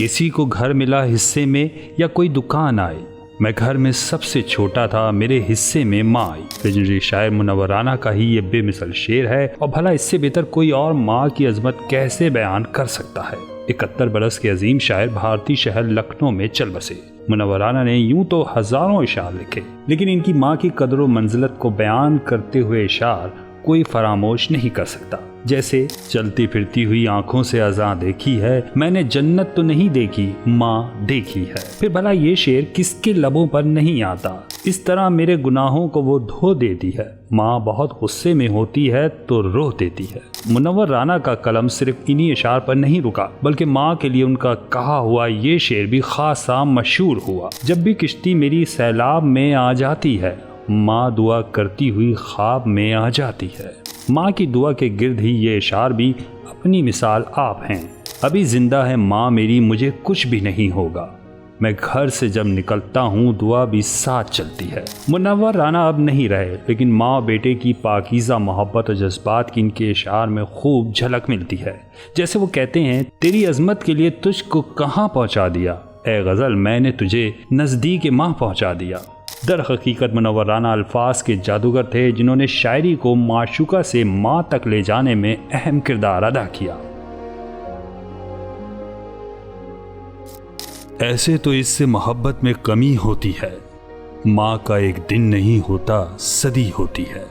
किसी को घर मिला हिस्से में या कोई दुकान आई, मैं घर में सबसे छोटा था, मेरे हिस्से में माँ आई। लेजेंडरी शायर मुनव्वर राना का ही ये बेमिसाल शेर है और भला इससे बेहतर कोई और माँ की अजमत कैसे बयान कर सकता है। 71 बरस के अजीम शायर भारतीय शहर लखनऊ में चल बसे। मुनव्वर राना ने यूं तो हजारों इशार लिखे, लेकिन इनकी माँ की कदर व मंजिलत को बयान करते हुए इशार कोई फरामोश नहीं कर सकता। जैसे चलती फिरती हुई आंखों से अज़ां देखी है, मैंने जन्नत तो नहीं देखी, माँ देखी है। फिर भला ये शेर किसके लबों पर नहीं आता। इस तरह मेरे गुनाहों को वो धो देती है। माँ बहुत गुस्से में होती है तो रोह देती है। मुनव्वर राना का कलम सिर्फ इन्हीं इशार पर नहीं रुका, बल्कि माँ के लिए उनका कहा हुआ ये शेर भी खासा मशहूर हुआ। जब भी किश्ती मेरी सैलाब में आ जाती है, माँ दुआ करती हुई ख्वाब में आ जाती है। माँ की दुआ के गिर्द ही ये इशार भी अपनी मिसाल आप हैं। अभी जिंदा है माँ मेरी, मुझे कुछ भी नहीं होगा। मैं घर से जब निकलता हूँ दुआ भी साथ चलती है। मुनव्वर राना अब नहीं रहे, लेकिन माँ बेटे की पाकीज़ा मोहब्बत और जज्बात की इनके इशार में खूब झलक मिलती है। जैसे वो कहते हैं, तेरी अजमत के लिए तुझको कहाँ पहुँचा दिया, ए गज़ल मैंने तुझे नज़दीक माँ पहुँचा दिया। दर हकीकत मुनव्वर राना अल्फाज के जादूगर थे, जिन्होंने शायरी को माशूका से माँ तक ले जाने में अहम किरदार अदा किया। ऐसे तो इससे मोहब्बत में कमी होती है, माँ का एक दिन नहीं होता, सदी होती है।